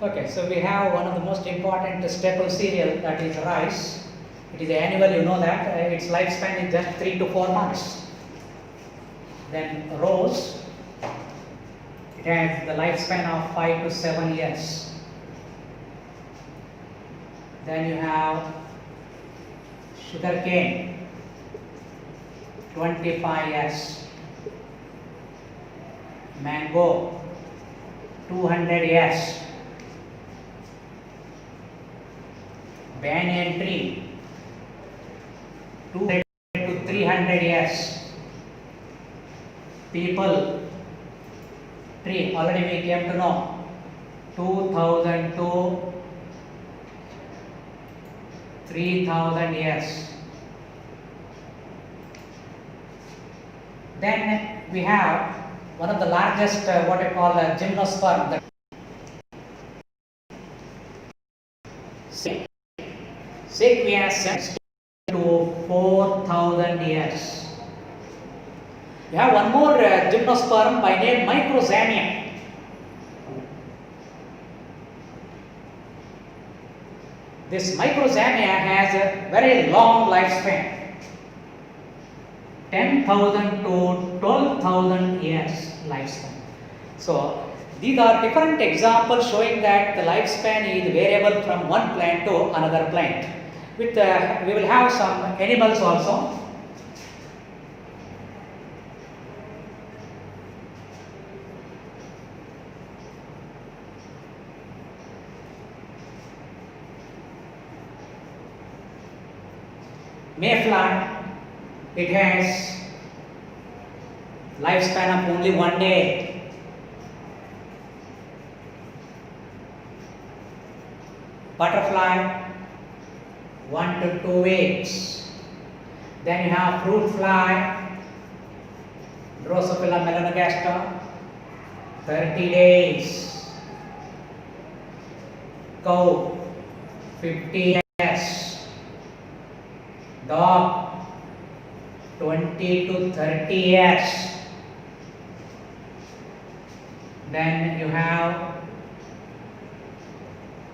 Okay, so we have one of the most important staple cereal, that is rice. It is annual, you know that. Its lifespan is just 3 to 4 months. Then rose, it has the lifespan of 5 to 7 years. Then you have sugar cane, 25 years. Mango, 200 years. Banyan tree, 200 to 300 years. People tree, already we came to know, 2000 to 3000 years. Then we have one of the largest what I call gymnosperm, the sequoias to 4000 years. We have one more gymnosperm by name Microzania. This Microzania has a very long lifespan, 10,000 to 12,000 years lifespan. So these are different examples showing that the lifespan is variable from one plant to another plant. With we will have some animals also. Mayfly, it has lifespan of only 1 day. Butterfly, 1 to 2 weeks. Then you have fruit fly, Drosophila melanogaster, 30 days. Cow, 50 years. Dog, 20 to 30 years. Then you have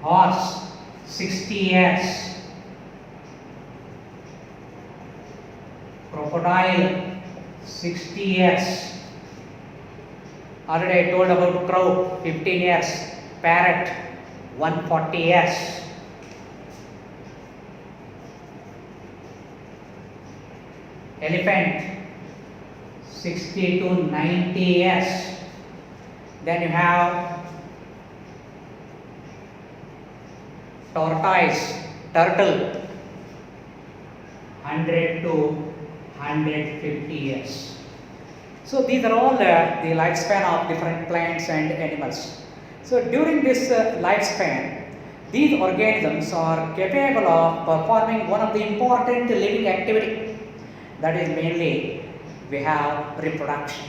horse, 60 years. Crocodile, 60 years. Already I told about crow, 15 years. Parrot, 140 years. Elephant, 60 to 90 years. Then you have tortoise, turtle, 100 to 150 years. So these are all the lifespan of different plants and animals. So during this lifespan, these organisms are capable of performing one of the important living activity. That is mainly we have reproduction.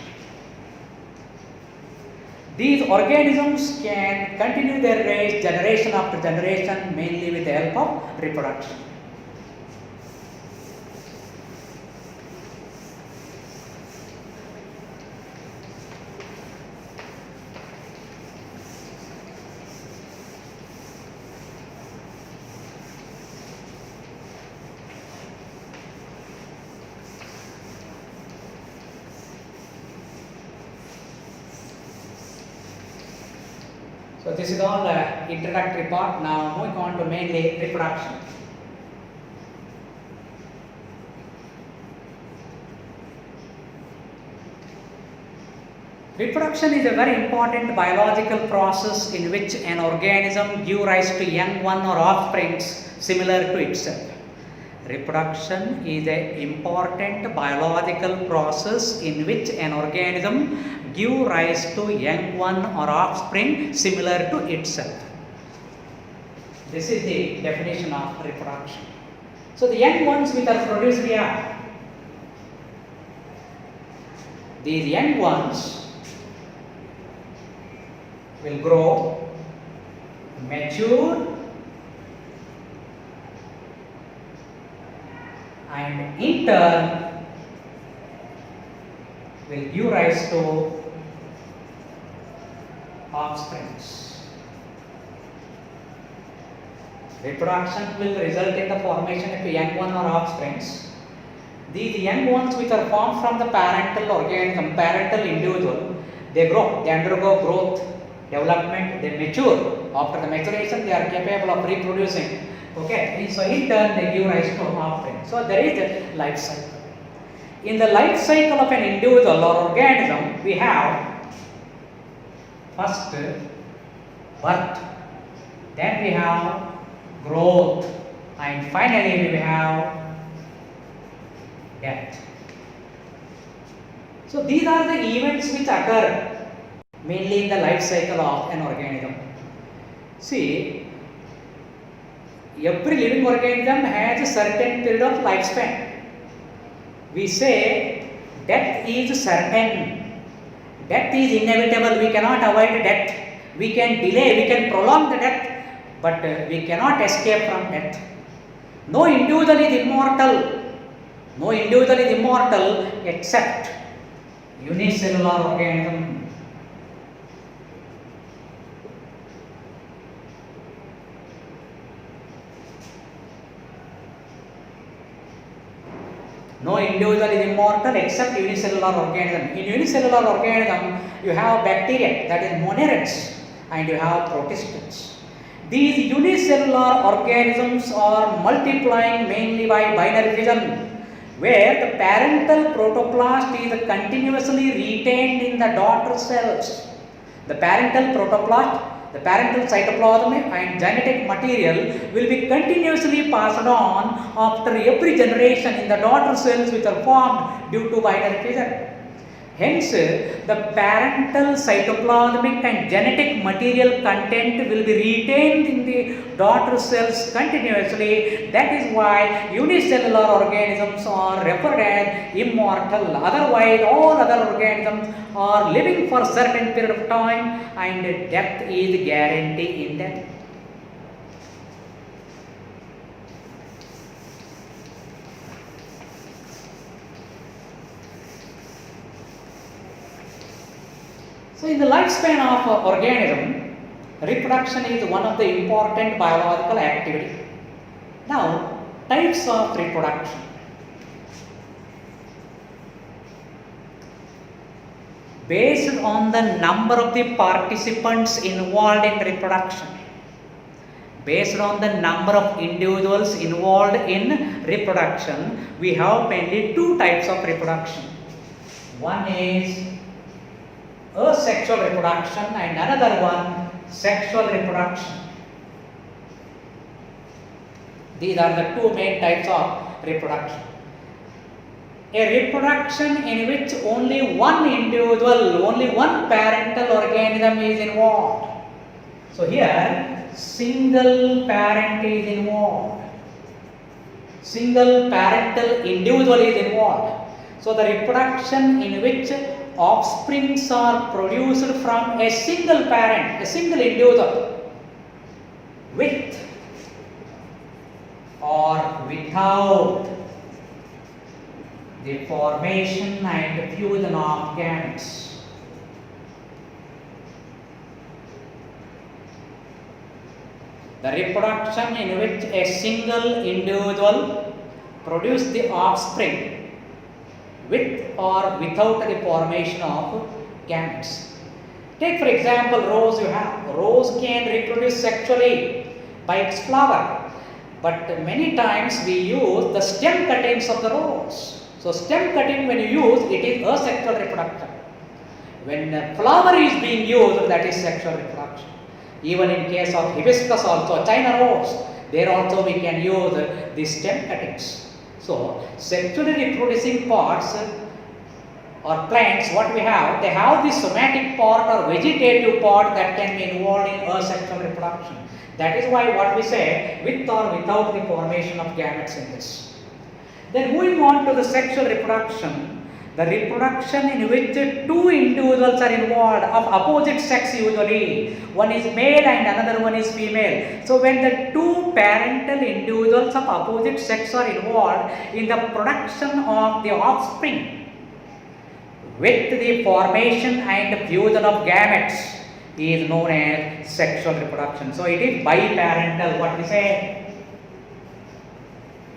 These organisms can continue their race generation after generation mainly with the help of reproduction. So this is all introductory part. Now moving on to mainly reproduction. Reproduction is a very important biological process in which an organism gives rise to young one or offsprings similar to itself. Reproduction is an important biological process in which an organism gives rise to young one or offspring similar to itself. This is the definition of reproduction. So the young ones which are produced here, these young ones will grow, mature, and in turn will give rise to offsprings. Reproduction will result in the formation of young one or offsprings. These young ones which are formed from the parental organism, parental individual, they grow, they undergo growth, development, they mature. After the maturation, they are capable of reproducing. Okay, so in turn they give rise to offspring. So there is a life cycle. In the life cycle of an individual or organism, we have first birth, then we have growth, and finally we have death. So these are the events which occur mainly in the life cycle of an organism. See, every living organism has a certain period of lifespan. We say death is certain, death is inevitable, we cannot avoid death, we can delay, we can prolong the death, but we cannot escape from death. No individual is immortal, no individual is immortal except unicellular organism. No individual is immortal except unicellular organism. In unicellular organism, you have bacteria, that is monorecs, and you have protists. These unicellular organisms are multiplying mainly by binary fission, where the parental protoplast is continuously retained in the daughter cells. The parental protoplast, the parental cytoplasm and genetic material will be continuously passed on after every generation in the daughter cells which are formed due to binary fission. Hence, the parental cytoplasmic and genetic material content will be retained in the daughter cells continuously. That is why unicellular organisms are referred as immortal. Otherwise, all other organisms are living for a certain period of time and death is guaranteed in them. So, in the lifespan of an organism, reproduction is one of the important biological activity. Now, types of reproduction. Based on the number of the participants involved in reproduction, based on the number of individuals involved in reproduction, we have mainly two types of reproduction. One is asexual reproduction and another one sexual reproduction. These are the two main types of reproduction. A reproduction in which only one individual, only one parental organism is involved. So here single parent is involved, single parental individual is involved. So the reproduction in which offsprings are produced from a single parent, a single individual, with or without the formation and fusion of gametes. The reproduction in which a single individual produces the offspring with or without the formation of gametes. Take for example rose you have. Rose can reproduce sexually by its flower, but many times we use the stem cuttings of the rose. So stem cutting when you use it is asexual reproduction. When the flower is being used, that is sexual reproduction. Even in case of hibiscus also, China rose, there also we can use the stem cuttings. So, sexually reproducing parts or plants, what we have, they have the somatic part or vegetative part that can be involved in asexual reproduction. That is why what we say, with or without the formation of gametes in this. Then moving on to the sexual reproduction, the reproduction in which two individuals are involved of opposite sex usually, one is male and another one is female. So when the two parental individuals of opposite sex are involved in the production of the offspring with the formation and fusion of gametes is known as sexual reproduction. So it is biparental, what we say.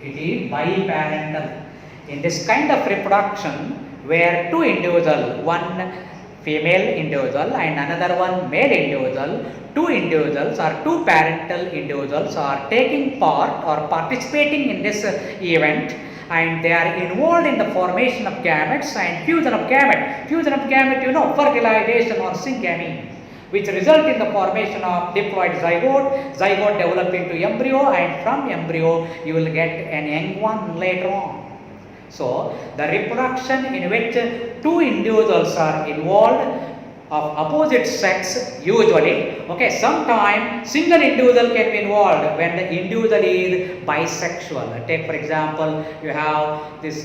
It is biparental. In this kind of reproduction, where two individuals, one female individual and another one male individual, two individuals or two parental individuals are taking part or participating in this event, and they are involved in the formation of gametes and fusion of gamete. Fusion of gamete, you know, fertilization or syngamy, which result in the formation of diploid zygote. Zygote develop into embryo, and from embryo you will get an young one later on. So, the reproduction in which two individuals are involved of opposite sex usually, okay, sometimes single individual can be involved when the individual is bisexual. Take for example, you have this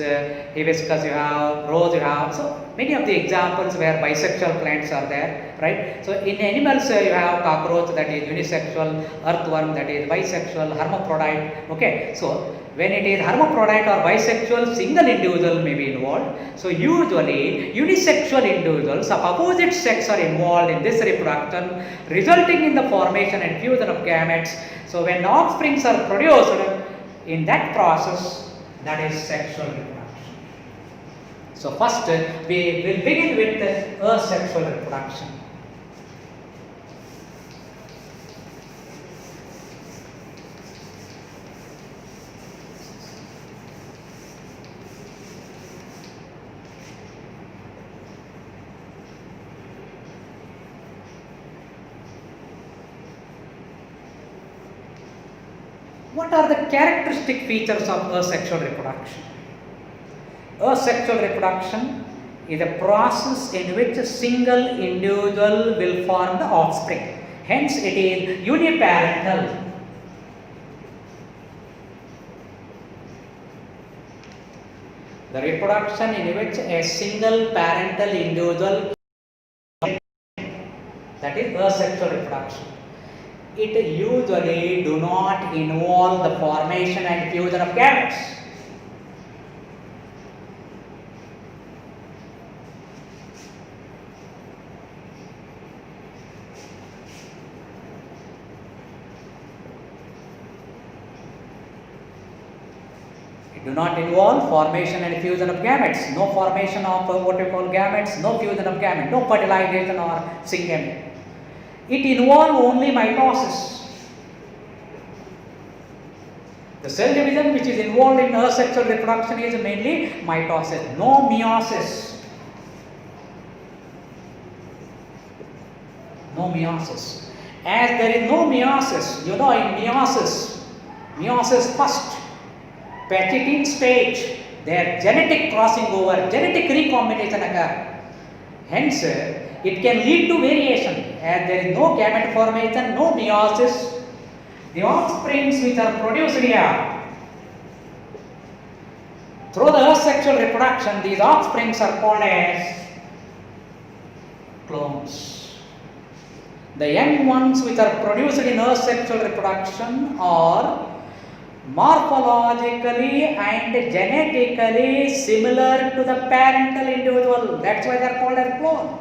hibiscus, you have rose, you have, so many of the examples where bisexual plants are there, right? So in animals you have cockroach that is unisexual, earthworm that is bisexual, hermaphrodite, okay. So when it is hermaphrodite or bisexual, single individual may be involved. So usually unisexual individuals of opposite sex are involved in this reproduction, resulting in the formation and fusion of gametes. So when offsprings are produced in that process, that is sexual reproduction. So first we will begin with asexual reproduction. What are the characteristic features of asexual reproduction? Asexual reproduction is a process in which a single individual will form the offspring. Hence, it is uniparental. The reproduction in which a single parental individual, that is asexual reproduction. It usually do not involve the formation and fusion of gametes. It do not involve formation and fusion of gametes. No formation of what we call gametes, no fusion of gametes, no fertilization or syngamy. It involves only mitosis. The cell division which is involved in asexual reproduction is mainly mitosis, no meiosis. No meiosis. As there is no meiosis, you know, in meiosis first, Petitine stage, their genetic crossing over, genetic recombination occur. Hence, it can lead to variation. As there is no gamete formation, no meiosis, the offsprings which are produced here through the asexual reproduction, these offsprings are called as clones. The young ones which are produced in asexual reproduction are morphologically and genetically similar to the parental individual. That's why they are called as clone.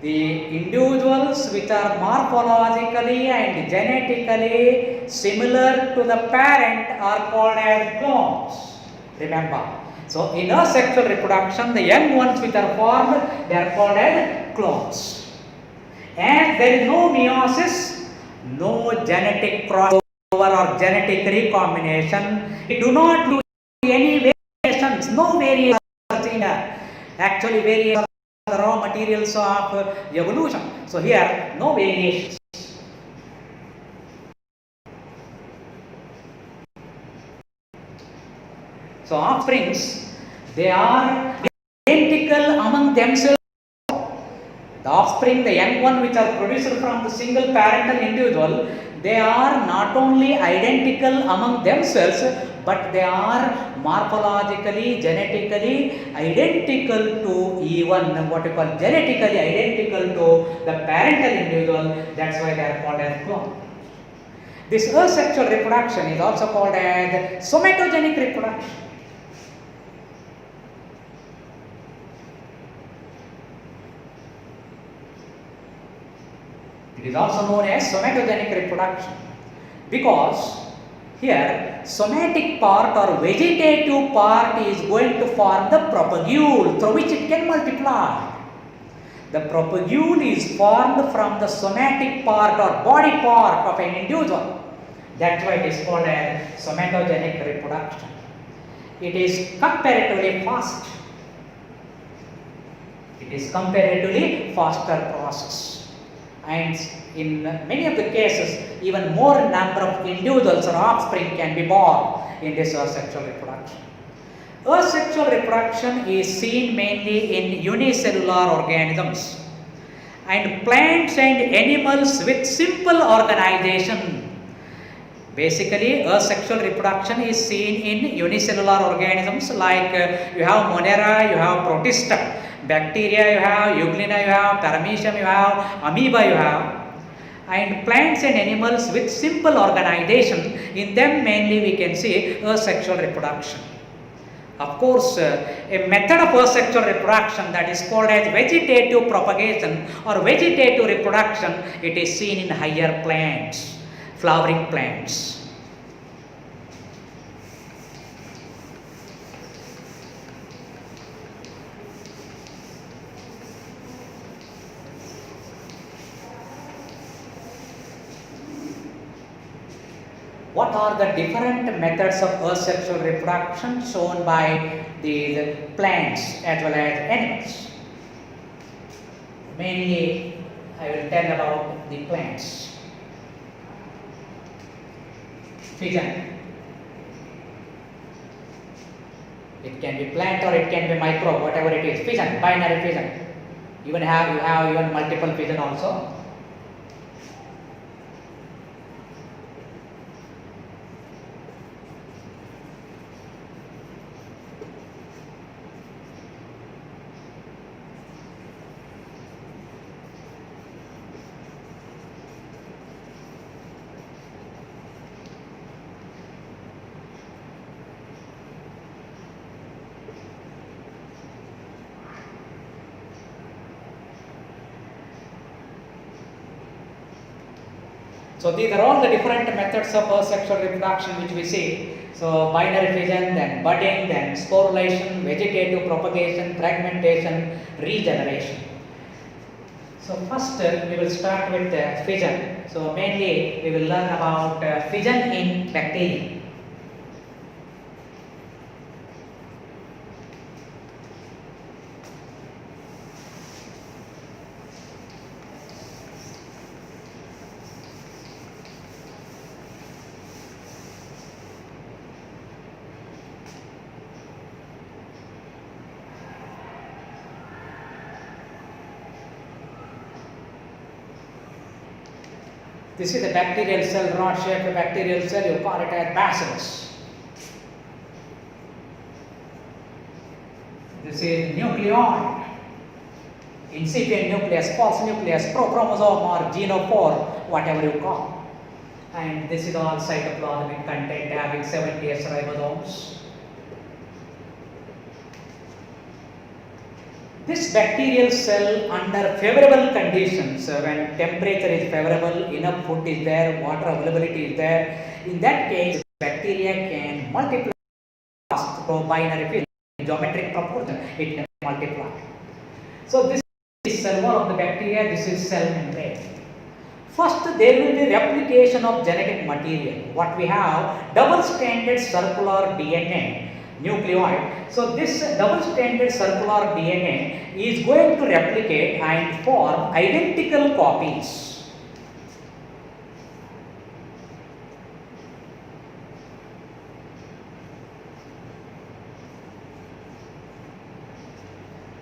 The individuals which are morphologically and genetically similar to the parent are called as clones. Remember. So in asexual reproduction, the young ones which are formed, they are called as clones. And there is no meiosis, no genetic crossover or genetic recombination. It do not do any variations, no variations in actually variations are the raw materials of evolution. So here no variations. So offsprings, they are identical among themselves. The offspring, the young one which are produced from the single parental individual, they are not only identical among themselves, but they are morphologically, genetically identical to even what we call genetically identical to the parental individual. That's why they are called as clone. This asexual reproduction is also called as somatogenic reproduction. It is also known as somatogenic reproduction because here somatic part or vegetative part is going to form the propagule through which it can multiply. The propagule is formed from the somatic part or body part of an individual. That's why it is called as somatogenic reproduction. It is comparatively fast. It is comparatively faster process. And in many of the cases, even more number of individuals or offspring can be born in this asexual reproduction. Asexual reproduction is seen mainly in unicellular organisms and plants and animals with simple organization. Basically, asexual reproduction is seen in unicellular organisms like you have Monera, you have Protista, bacteria you have, Euglena you have, Paramecium you have, amoeba you have. And plants and animals with simple organization, in them mainly we can see asexual reproduction. Of course, a method of asexual reproduction that is called as vegetative propagation or vegetative reproduction, it is seen in higher plants, flowering plants. What are the different methods of asexual reproduction shown by the plants as well as animals? Mainly, I will tell about the plants. Fission. It can be plant or it can be microbe, whatever it is. Fission, binary fission. You have even multiple fission also. So these are all the different methods of asexual reproduction which we see. So binary fission, then budding, then sporulation, vegetative propagation, fragmentation, regeneration. So first we will start with fission. So mainly we will learn about fission in bacteria. This is the bacterial cell, rod-shaped bacterial cell, you call it as bacillus. This is nucleon, incipient nucleus, false nucleus, prochromosome or genophore, whatever you call. And this is all cytoplasmic content having 70S ribosomes. This bacterial cell under favorable conditions, when temperature is favorable, enough food is there, water availability is there, in that case bacteria can multiply through binary field, in geometric proportion, it can multiply. So this is cell wall of the bacteria, this is cell membrane. First there will be replication of genetic material. What we have, double-stranded circular DNA, nucleoid. So this double-stranded circular DNA is going to replicate and form identical copies.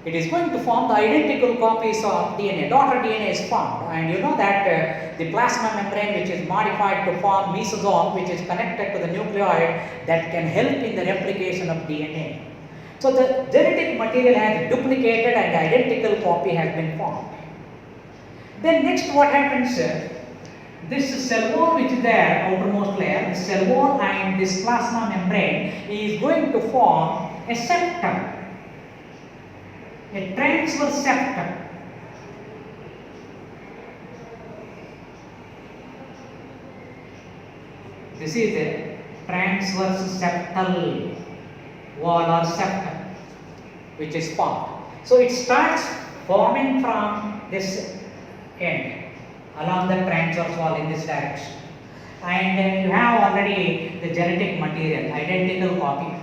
It is going to form the identical copies of DNA. Daughter DNA is formed, and you know that the plasma membrane, which is modified to form mesosome, which is connected to the nucleoid, that can help in the replication of DNA. So the genetic material has duplicated and identical copy has been formed. Then next what happens? This cell wall which is there, outermost layer, the cell wall and this plasma membrane is going to form a septum. A transverse septum. This is transverse septal wall or septum which is formed. So it starts forming from this end along the transverse wall in this direction, and you have already the genetic material, identical copy.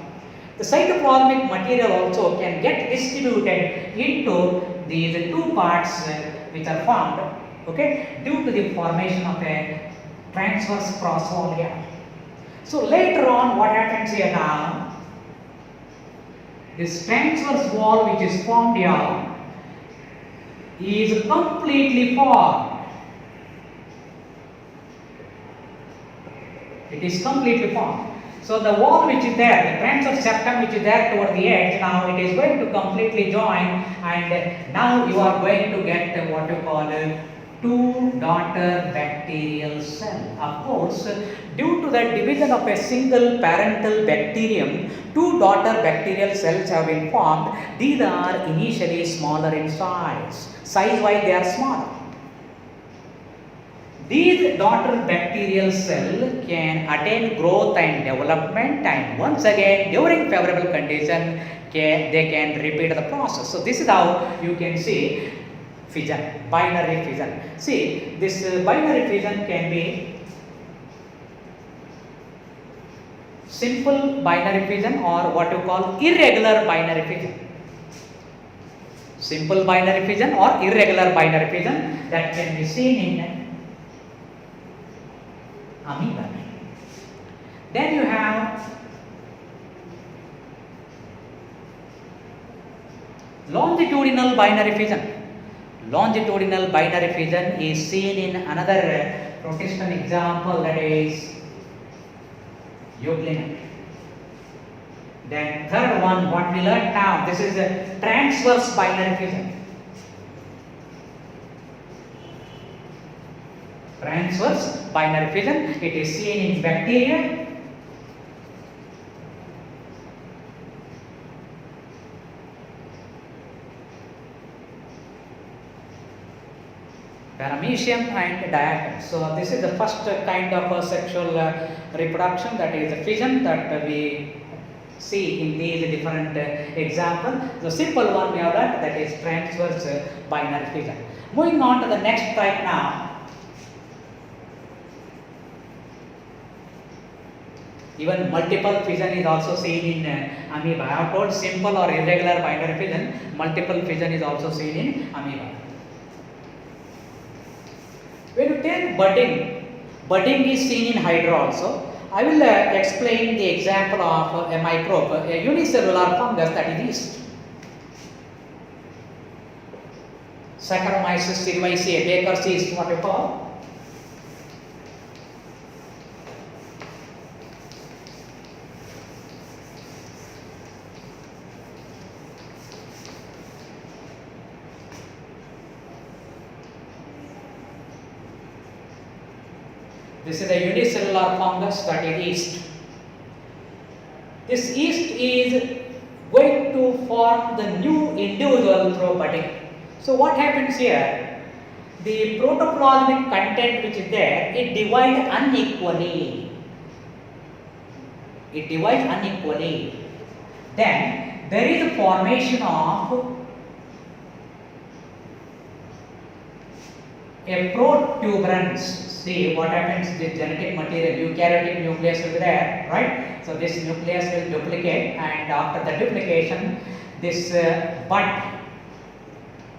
The cytoplasmic material also can get distributed into these two parts which are formed, okay, due to the formation of a transverse cross wall here. So later on, what happens here now? This transverse wall which is formed here is completely formed. It is completely formed. So the wall which is there, the transverse septum which is there toward the edge, now it is going to completely join, and now you are going to get what you call two daughter bacterial cell. Of course, due to the division of a single parental bacterium, two daughter bacterial cells have been formed. These are initially smaller in size. Size-wise, they are smaller. These daughter bacterial cell can attain growth and development, and once again during favorable condition they can repeat the process. So this is how you can see fission, binary fission. See, this binary fission can be simple binary fission or what you call irregular binary fission. Simple binary fission or irregular binary fission that can be seen in amoeba. Then you have longitudinal binary fission. Longitudinal binary fission is seen in another Protestant example, that is euglena. Then third one, what we learned now, this is a transverse binary fission. Transverse binary fission, it is seen in bacteria. Paramecium and diatom. So this is the first kind of sexual reproduction, that is fission, that we see in these different examples. The simple one we have learned, that is transverse binary fission. Moving on to the next type now. Even multiple fission is also seen in amoeba. I have told simple or irregular binary fission. Multiple fission is also seen in amoeba. When you take budding, budding is seen in Hydra also. I will explain the example of a microbe, a unicellular fungus, that is yeast. Saccharomyces cerevisiae, baker's yeast, what you call. This is a unicellular fungus, that is yeast. This yeast is going to form the new individual through budding. So what happens here? The protoplasmic content which is there, it divides unequally. It divides unequally. Then there is a formation of a protuberance. See what happens, the genetic material, eukaryotic nucleus will be there, right? So this nucleus will duplicate, and after the duplication, this bud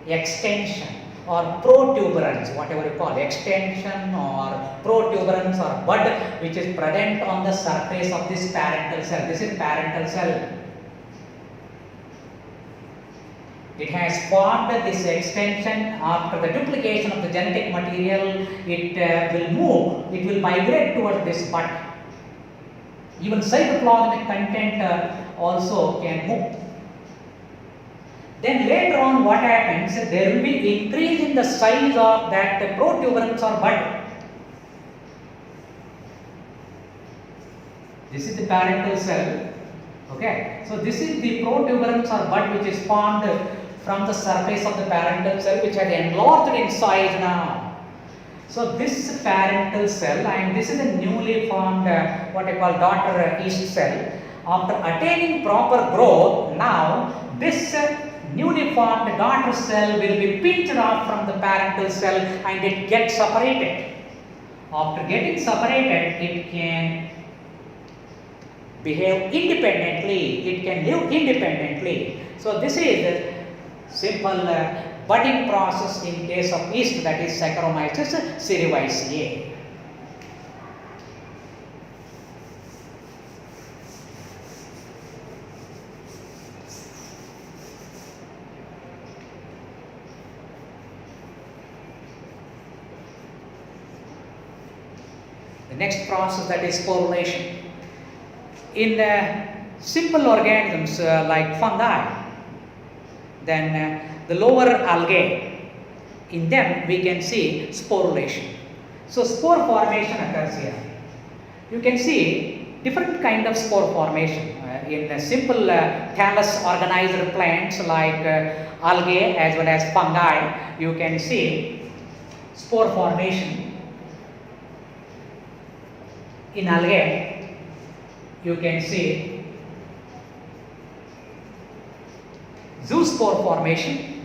extension or protuberance, whatever you call extension or protuberance or bud, which is present on the surface of this parental cell. This is parental cell. It has formed this extension. After the duplication of the genetic material, it will move, it will migrate towards this bud. Even cytoplasmic content also can move. Then later on what happens, there will be increase in the size of that protuberance or bud. This is the parental cell. Okay, so this is the protuberance or bud which is formed from the surface of the parental cell, which has enlarged in size now. So this parental cell, and this is a newly formed what I call daughter yeast cell. After attaining proper growth, now this newly formed daughter cell will be pinched off from the parental cell and it gets separated. After getting separated, it can behave independently, it can live independently. So this is a simple budding process in case of yeast, that is Saccharomyces cerevisiae. The next process, that is sporulation. In simple organisms like fungi, then the lower algae, in them we can see sporulation. So spore formation occurs here. You can see different kind of spore formation in simple thallus organized plants like algae as well as fungi. You can see spore formation. In algae, you can see zoospore formation.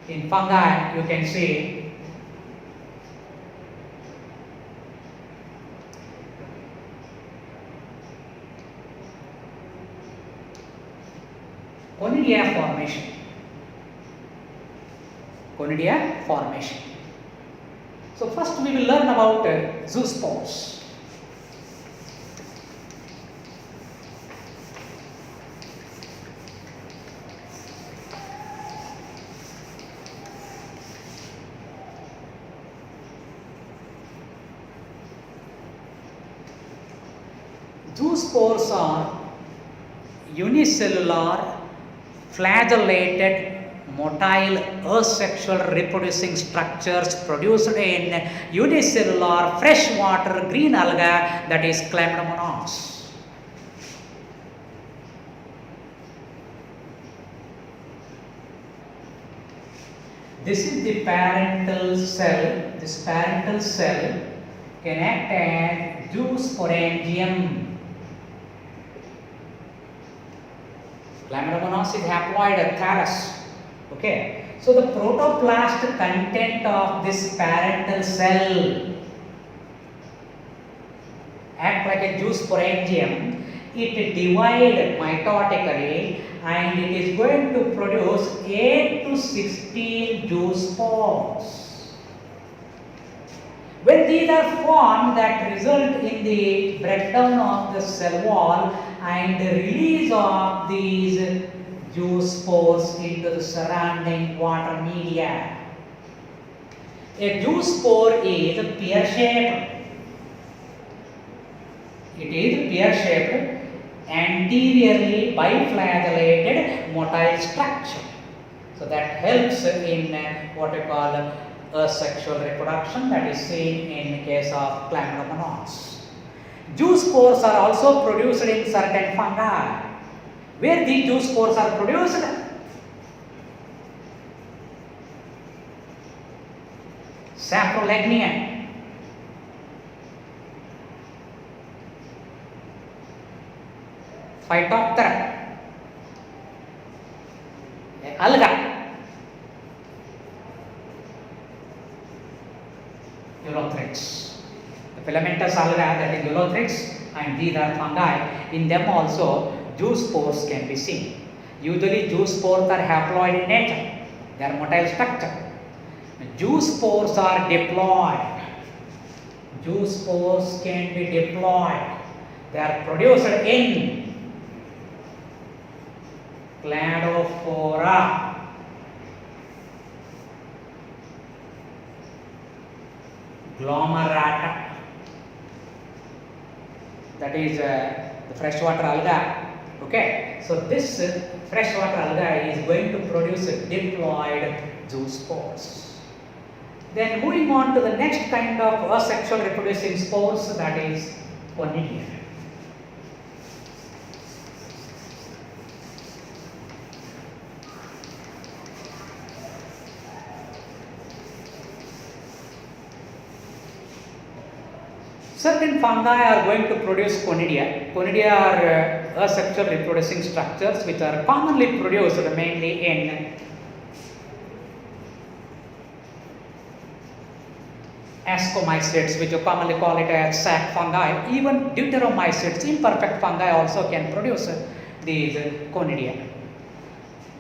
In fungi, you can see conidia formation. Conidia formation. So first we will learn about zoospores. Zoospores are unicellular, flagellated, motile, asexual reproducing structures produced in unicellular freshwater green alga, that is Chlamydomonas. This is the parental cell. This parental cell can act as zoosporangium. Chlamydomonas is haploid thallus. Okay. So the protoplast content of this parental cell act like a zoosporangium. It divides mitotically and it is going to produce 8 to 16 zoospores. When these are formed, that result in the breakdown of the cell wall and the release of these zoospores into the surrounding water media. A zoospore is pear-shaped. It is pear-shaped, anteriorly biflagellated motile structure. So that helps in what we call asexual reproduction, that is seen in case of Chlamydomonas. Zoospores are also produced in certain fungi. Where these zoospores are produced? Saprolegnia. Phytophthora. Alga. Ulothrix. The filamentous alga, that is Ulothrix, and these are fungi. In them also zoospores can be seen. Usually zoospores are haploid in nature. They are motile structure. Zoospores are diploid. Zoospores can be diploid. They are produced in Cladophora. Glomerata, that is the freshwater alga. Okay, so this freshwater alga is going to produce diploid zoospores. Then moving on to the next kind of asexual reproducing spores, that is conidia. Certain fungi are going to produce conidia. Conidia are asexual reproducing structures which are commonly produced mainly in ascomycetes, which you commonly call it as sac fungi. Even deuteromycetes, imperfect fungi, also can produce these conidia.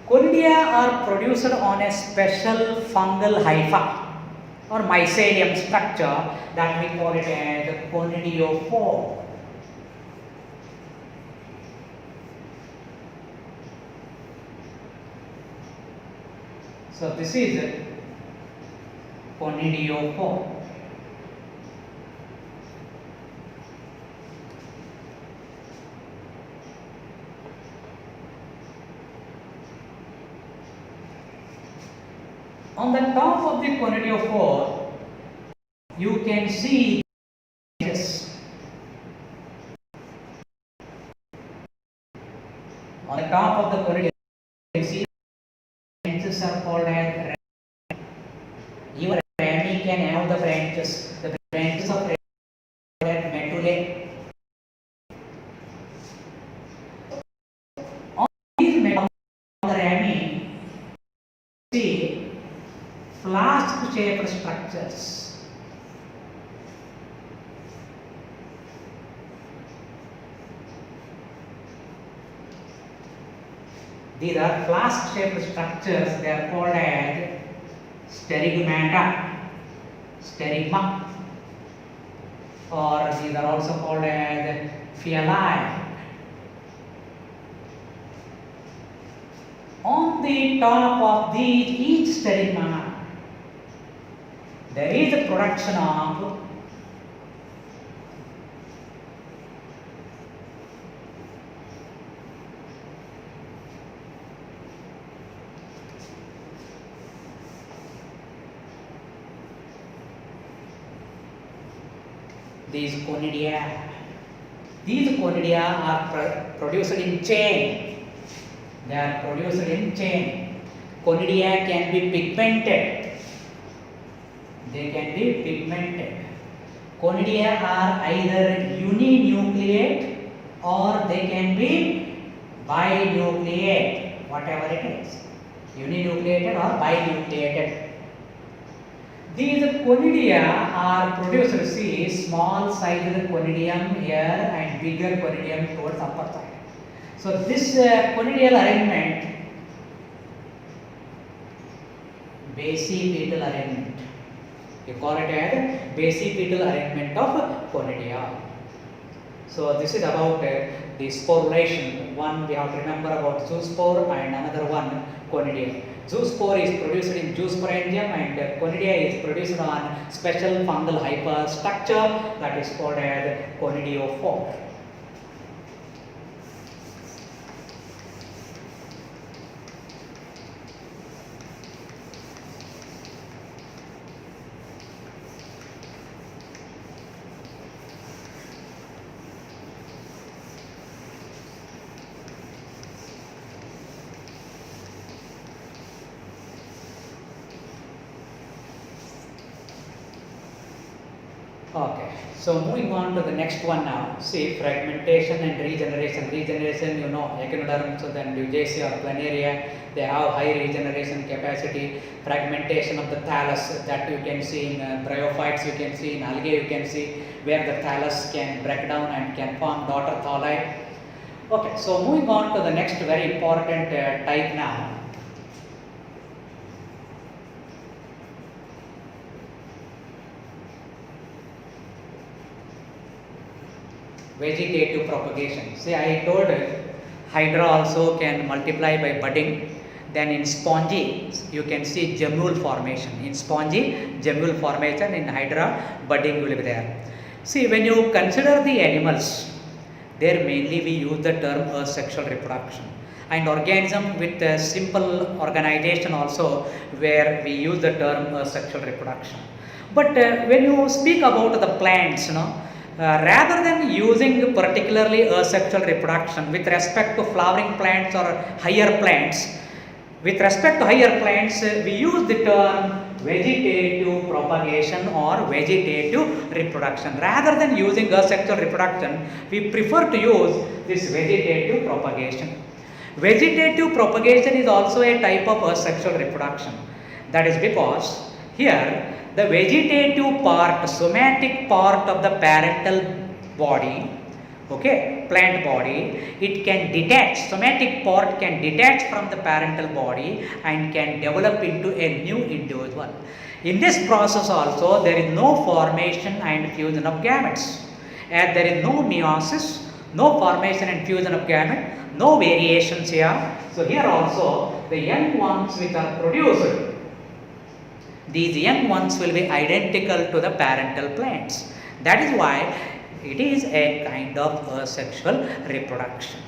Conidia are produced on a special fungal hypha or mycelium structure that we call it as conidiophore. So this is conidiophore. On the top of the conidiophore, you can see this. On the top of the conidiophore, you can see branches are called as. Even rami can have the branches. The branches of medullae. On these the rami, see flask-shaped structures. These are flask-shaped structures. They are called as sterigmata, sterigma, or these are also called as phyllae. On the top of each sterigma, there is a production of these conidia. These conidia are produced in chain. They are produced in chain. Conidia can be pigmented. They can be pigmented. Conidia are either uninucleate or they can be binucleate, whatever it is. Uninucleated or binucleated. These conidia are produced, see, small sized conidium here and bigger conidium towards upper side. So this conidial arrangement, basipetal arrangement, you call it as basipetal arrangement of conidia. So this is about the sporulation. One we have to remember about zoospore and another one conidia. Zoospore is produced in zoosporangium and conidia is produced on special fungal hyperstructure that is called as conidiophore. Okay, so moving on to the next one now. See, fragmentation and regeneration. Regeneration, you know, echinoderms, then Leucasia or planaria, they have high regeneration capacity. Fragmentation of the thallus, that you can see in bryophytes, you can see in algae, you can see where the thallus can break down and can form daughter thalli. Okay, so moving on to the next very important type now. Vegetative propagation. See, I told hydra also can multiply by budding. Then in spongy, you can see gemule formation. In spongy, gemule formation. In hydra, budding will be there. See, when you consider the animals, there mainly we use the term asexual reproduction. And organism with a simple organization also, where we use the term asexual reproduction. But when you speak about the plants, rather than using particularly asexual reproduction with respect to flowering plants or higher plants, With respect to higher plants, we use the term vegetative propagation or vegetative reproduction. Rather than using asexual reproduction, we prefer to use this vegetative propagation. Vegetative propagation is also a type of asexual reproduction. That is because here the vegetative part, somatic part of the parental body, okay, plant body, it can detach, somatic part can detach from the parental body and can develop into a new individual. In this process also there is no formation and fusion of gametes. As there is no meiosis, no formation and fusion of gamete, no variations here. So here also the young ones which are produced, these young ones will be identical to the parental plants. That is why it is a kind of asexual reproduction.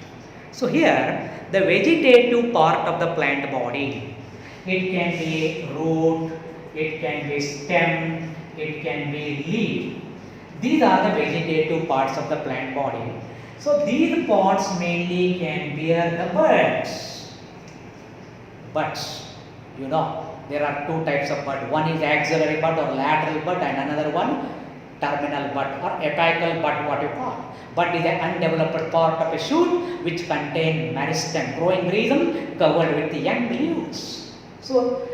So here the vegetative part of the plant body, it can be root, it can be stem, it can be leaf. These are the vegetative parts of the plant body. So these parts mainly can bear the buds. Buds, you know, there are two types of bud. One is axillary bud or lateral bud, and another one terminal bud or apical bud, what you call. Bud is an undeveloped part of a shoot which contain meristem, growing rhizome covered with the young leaves. So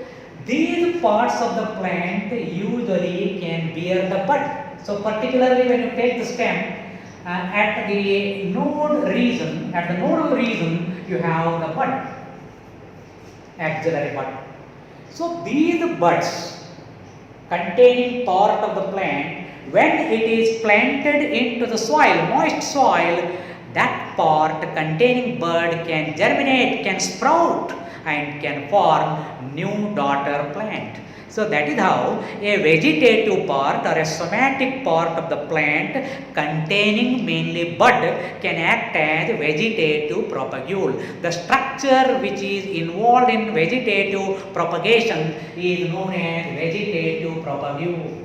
these parts of the plant usually can bear the bud. So particularly when you take the stem, at the nodal region you have the bud, axillary bud. So these buds containing part of the plant, when it is planted into the soil, moist soil, that part containing bud can germinate, can sprout and can form new daughter plant. So that is how a vegetative part or a somatic part of the plant containing mainly bud can act as vegetative propagule. The structure which is involved in vegetative propagation is known as vegetative propagule.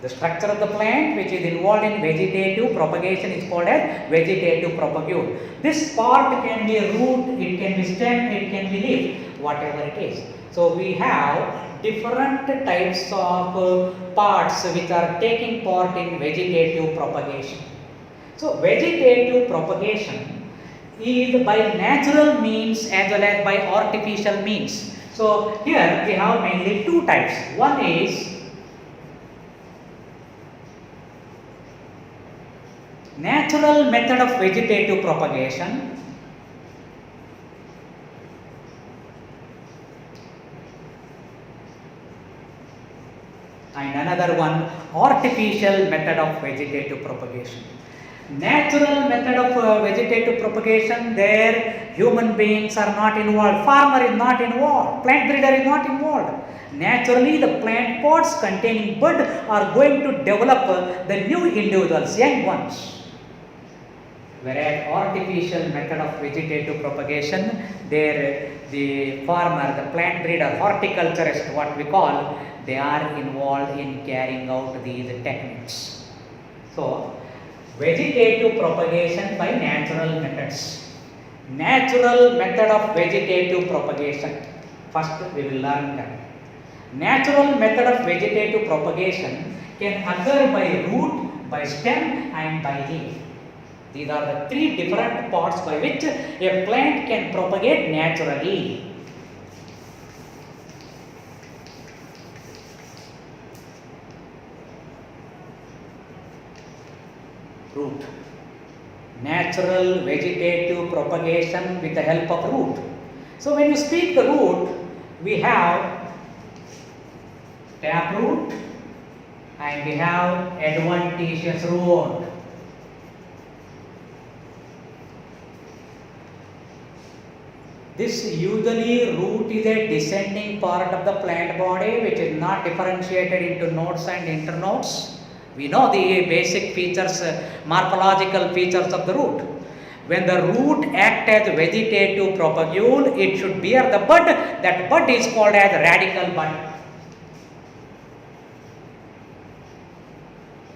The structure of the plant which is involved in vegetative propagation is called as vegetative propagule. This part can be a root, it can be stem, it can be leaf, whatever it is. So we have different types of parts which are taking part in vegetative propagation. So vegetative propagation is by natural means as well as by artificial means. So here we have mainly two types. One is natural method of vegetative propagation, and another one artificial method of vegetative propagation. Natural method of vegetative propagation, there human beings are not involved, farmer is not involved, plant breeder is not involved. Naturally the plant pods containing bud are going to develop the new individuals, young ones. Whereas artificial method of vegetative propagation, there the farmer, the plant breeder, horticulturist, what we call, they are involved in carrying out these techniques. So vegetative propagation by natural methods. Natural method of vegetative propagation. First we will learn that. Natural method of vegetative propagation can occur by root, by stem and by leaf. These are the three different parts by which a plant can propagate naturally. Root. Natural vegetative propagation with the help of root. So when you speak the root, we have taproot and we have adventitious root. This usually root is a descending part of the plant body which is not differentiated into nodes and internodes. We know the basic features, morphological features of the root. When the root acts as vegetative propagule, it should bear the bud. That bud is called as radical bud.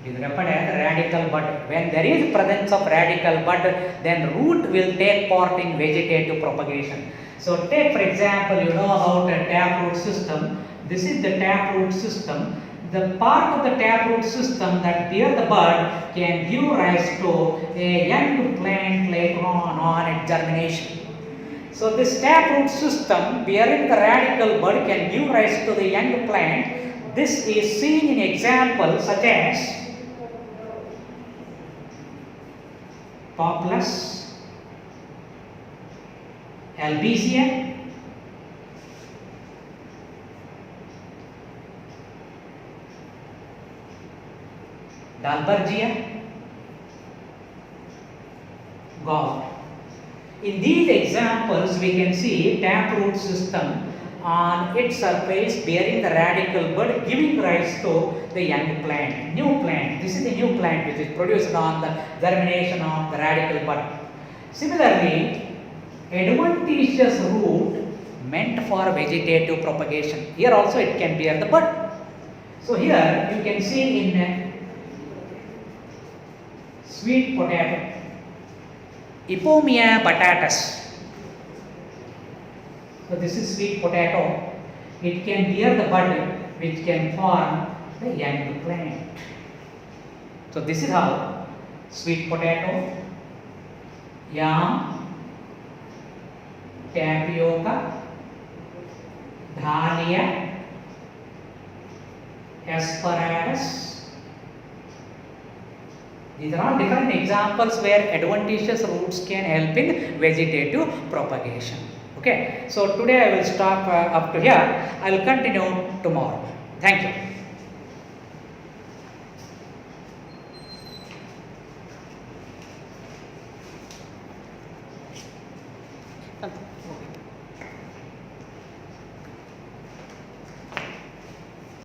It is referred as radical bud. When there is presence of radical bud, then root will take part in vegetative propagation. So take for example, you know about a taproot system. This is the taproot system. The part of the taproot system that bear the bud can give rise to a young plant later on its germination. So this taproot system bearing the radical bud can give rise to the young plant. This is seen in examples such as Populus, Albizia, Dalbergia, gourd. In these examples, we can see taproot system on its surface bearing the radical bud giving rise to the young plant, new plant. This is the new plant which is produced on the germination of the radical bud. Similarly, adventitious root meant for vegetative propagation. Here also it can bear the bud. So here you can see in sweet potato, Ipomia batatas. So this is sweet potato. It can bear the bud which can form the young plant. So this is how sweet potato, yam, tapioca, dahlia, asparagus. These are all different examples where adventitious roots can help in vegetative propagation. Okay, so today I will stop up to here. I will continue tomorrow. Thank you.